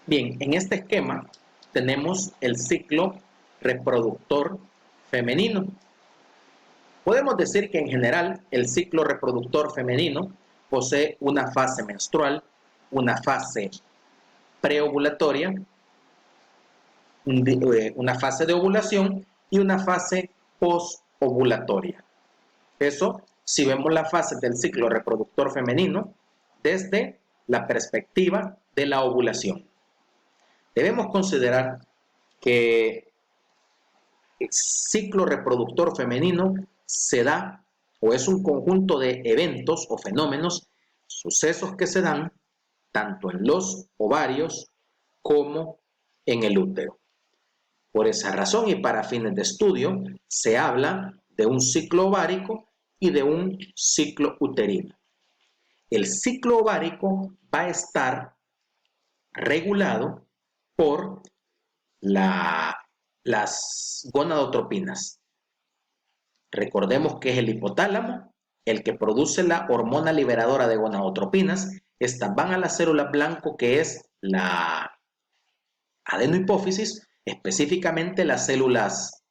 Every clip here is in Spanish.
Bien, en este esquema tenemos el ciclo reproductor femenino. Podemos decir que en general el ciclo reproductor femenino posee una fase menstrual, una fase preovulatoria, una fase de ovulación y una fase posovulatoria. Eso si vemos la fase del ciclo reproductor femenino desde la perspectiva de la ovulación. Debemos considerar que el ciclo reproductor femenino se da o es un conjunto de eventos o fenómenos, sucesos que se dan tanto en los ovarios como en el útero. Por esa razón y para fines de estudio se habla de un ciclo ovárico y de un ciclo uterino. El ciclo ovárico va a estar regulado por las gonadotropinas. Recordemos que es el hipotálamo el que produce la hormona liberadora de gonadotropinas. Estas van a la célula blanco, que es la adenohipófisis, específicamente las células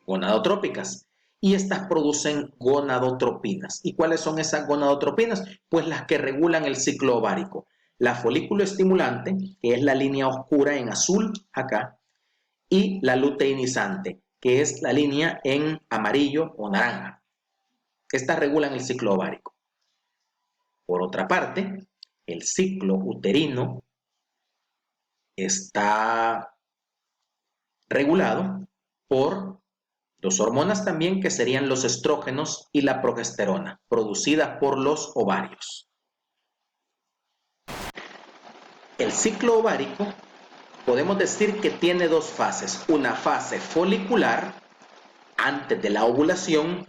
gonadotrópicas, y estas producen gonadotropinas. ¿Y cuáles son esas gonadotropinas? Pues las que regulan el ciclo ovárico. La folículo estimulante, que es la línea oscura en azul acá, y la luteinizante, que es la línea en amarillo o naranja. Estas regulan el ciclo ovárico. Por otra parte, el ciclo uterino está regulado por dos hormonas también, que serían los estrógenos y la progesterona, producidas por los ovarios. El ciclo ovárico podemos decir que tiene dos fases, una fase folicular antes de la ovulación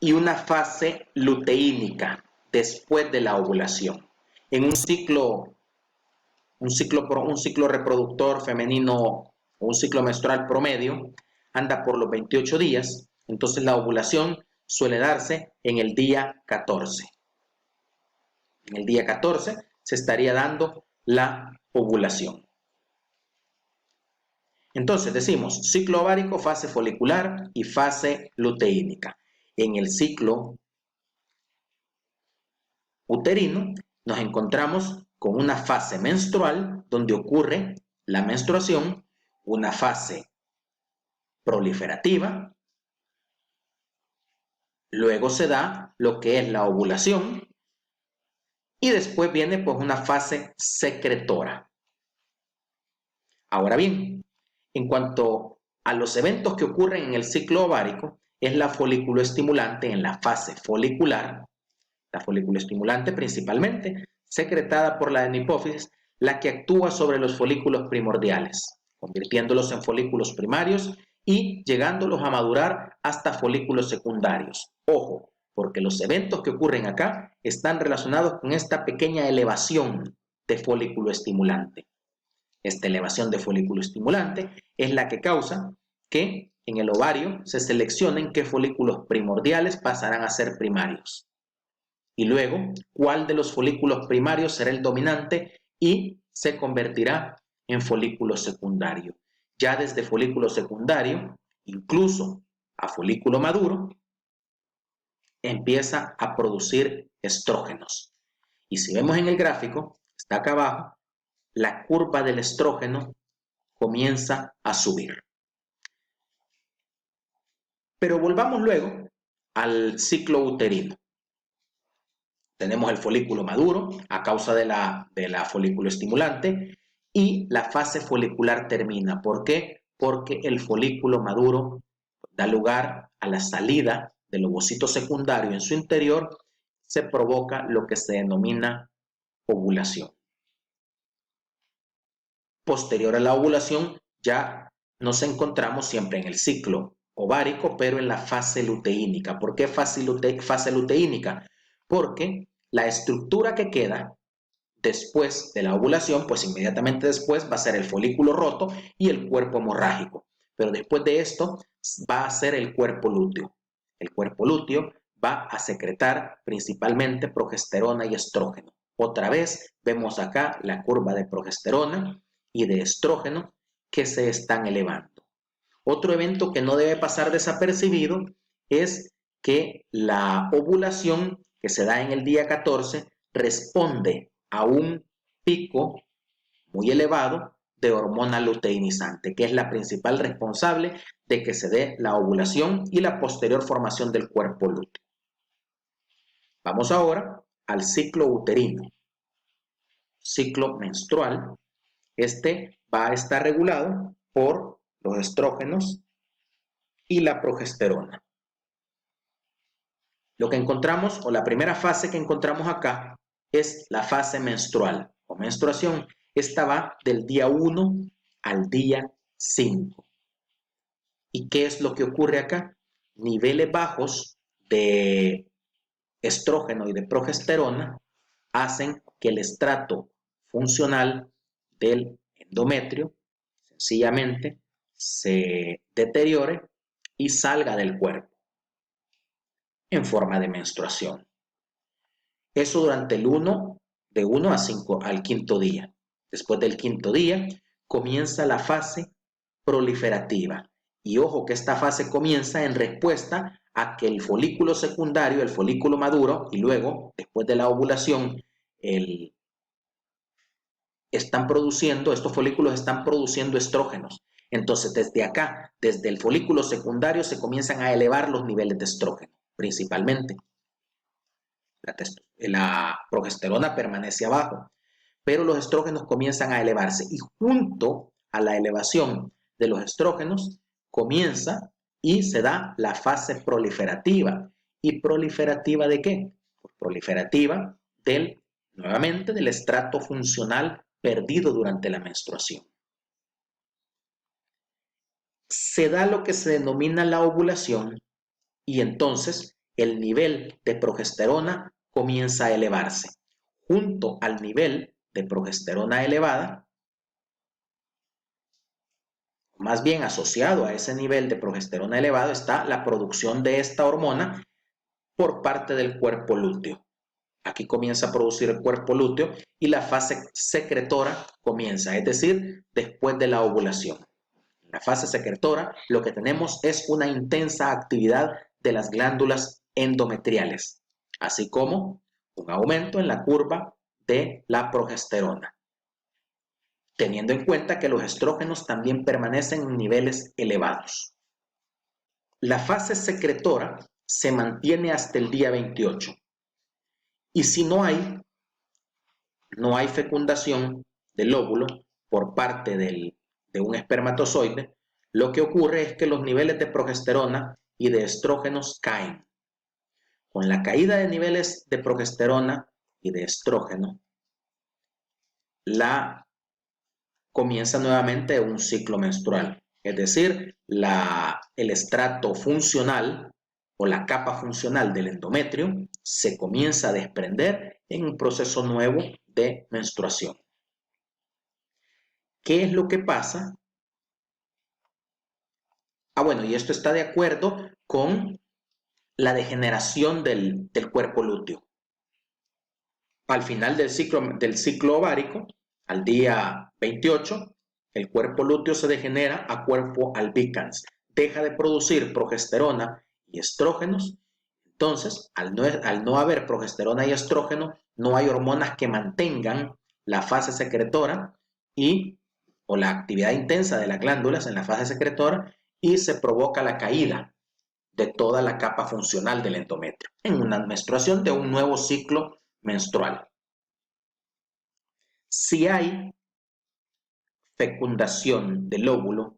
y una fase luteínica después de la ovulación. En un ciclo reproductor femenino o un ciclo menstrual promedio anda por los 28 días, entonces la ovulación suele darse en el día 14. En el día 14 se estaría dando la ovulación. Entonces decimos ciclo ovárico, fase folicular y fase luteínica. En el ciclo uterino nos encontramos con una fase menstrual donde ocurre la menstruación, una fase proliferativa, luego se da lo que es la ovulación y después viene pues una fase secretora. Ahora bien, en cuanto a los eventos que ocurren en el ciclo ovárico, es la folículo estimulante en la fase folicular, la folículo estimulante principalmente, secretada por la adenohipófisis, la que actúa sobre los folículos primordiales, convirtiéndolos en folículos primarios y llegándolos a madurar hasta folículos secundarios. Ojo, porque los eventos que ocurren acá están relacionados con esta pequeña elevación de folículo estimulante. Esta elevación de folículo estimulante es la que causa que en el ovario se seleccionen qué folículos primordiales pasarán a ser primarios. Y luego, cuál de los folículos primarios será el dominante y se convertirá en folículo secundario. Ya desde folículo secundario, incluso a folículo maduro, empieza a producir estrógenos. Y si vemos en el gráfico, está acá abajo, la curva del estrógeno comienza a subir. Pero volvamos luego al ciclo uterino. Tenemos el folículo maduro a causa de la folículo estimulante y la fase folicular termina. ¿Por qué? Porque el folículo maduro da lugar a la salida del ovocito secundario en su interior, se provoca lo que se denomina ovulación. Posterior a la ovulación ya nos encontramos siempre en el ciclo ovárico, pero en la fase luteínica. ¿Por qué fase luteínica? Porque la estructura que queda después de la ovulación, pues inmediatamente después va a ser el folículo roto y el cuerpo hemorrágico. Pero después de esto va a ser el cuerpo lúteo. El cuerpo lúteo va a secretar principalmente progesterona y estrógeno. Otra vez vemos acá la curva de progesterona y de estrógeno que se están elevando. Otro evento que no debe pasar desapercibido es que la ovulación que se da en el día 14 responde a un pico muy elevado de hormona luteinizante, que es la principal responsable de que se dé la ovulación y la posterior formación del cuerpo lúteo. Vamos ahora al ciclo uterino, ciclo menstrual. Este va a estar regulado por los estrógenos y la progesterona. Lo que encontramos, o la primera fase que encontramos acá, es la fase menstrual o menstruación. Esta va del día 1 al día 5. ¿Y qué es lo que ocurre acá? Niveles bajos de estrógeno y de progesterona hacen que el estrato funcional del endometrio sencillamente se deteriore y salga del cuerpo en forma de menstruación. Eso durante de 1 a 5 al quinto día. Después del quinto día comienza la fase proliferativa. Y ojo que esta fase comienza en respuesta a que el folículo secundario, el folículo maduro, y luego, después de la ovulación, estos folículos están produciendo estrógenos. Entonces, desde acá, desde el folículo secundario, se comienzan a elevar los niveles de estrógeno, principalmente. La progesterona permanece abajo, pero los estrógenos comienzan a elevarse y junto a la elevación de los estrógenos comienza y se da la fase proliferativa. ¿Y proliferativa de qué? Pues proliferativa nuevamente del estrato funcional perdido durante la menstruación. Se da lo que se denomina la ovulación y entonces el nivel de progesterona comienza a elevarse. Junto al nivel de progesterona elevada, más bien asociado a ese nivel de progesterona elevado, está la producción de esta hormona por parte del cuerpo lúteo. Aquí comienza a producir el cuerpo lúteo y la fase secretora comienza, es decir, después de la ovulación. En la fase secretora lo que tenemos es una intensa actividad de las glándulas endometriales, así como un aumento en la curva de la progesterona, teniendo en cuenta que los estrógenos también permanecen en niveles elevados. La fase secretora se mantiene hasta el día 28 y si no hay fecundación del óvulo por parte de un espermatozoide, lo que ocurre es que los niveles de progesterona y de estrógenos caen. Con la caída de niveles de progesterona y de estrógeno, comienza nuevamente un ciclo menstrual, es decir, el estrato funcional o la capa funcional del endometrio se comienza a desprender en un proceso nuevo de menstruación. ¿Qué es lo que pasa? Bueno, y esto está de acuerdo con la degeneración del cuerpo lúteo. Al final del ciclo ovárico, al día 28, el cuerpo lúteo se degenera a cuerpo albicans, deja de producir progesterona y estrógenos. Entonces, al no haber progesterona y estrógeno, no hay hormonas que mantengan la fase secretora o la actividad intensa de las glándulas en la fase secretora y se provoca la caída de toda la capa funcional del endometrio en una menstruación de un nuevo ciclo menstrual. Si hay fecundación del óvulo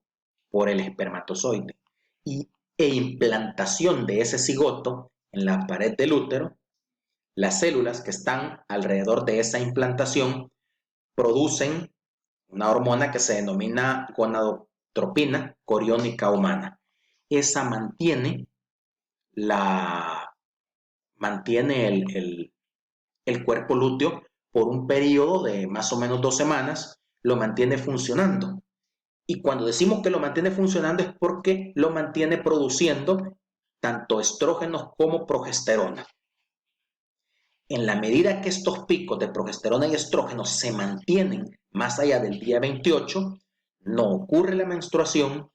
por el espermatozoide e implantación de ese cigoto en la pared del útero, las células que están alrededor de esa implantación producen una hormona que se denomina gonadotropina coriónica humana. Esa mantiene el cuerpo lúteo por un periodo de más o menos 2 semanas, lo mantiene funcionando. Y cuando decimos que lo mantiene funcionando es porque lo mantiene produciendo tanto estrógenos como progesterona. En la medida que estos picos de progesterona y estrógeno se mantienen más allá del día 28, no ocurre la menstruación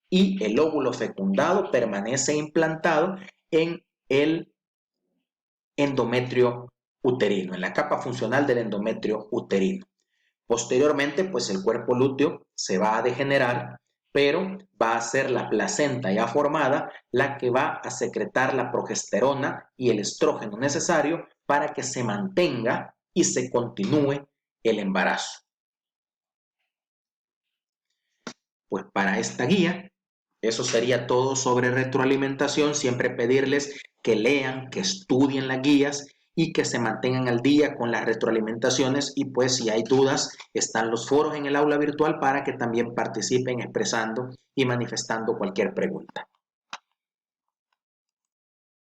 y el óvulo fecundado permanece implantado en el endometrio uterino, en la capa funcional del endometrio uterino. Posteriormente, pues el cuerpo lúteo se va a degenerar, pero va a ser la placenta ya formada la que va a secretar la progesterona y el estrógeno necesario para que se mantenga y se continúe el embarazo. Pues para esta guía, eso sería todo sobre retroalimentación. Siempre pedirles que lean, que estudien las guías y que se mantengan al día con las retroalimentaciones, y pues si hay dudas están los foros en el aula virtual para que también participen expresando y manifestando cualquier pregunta.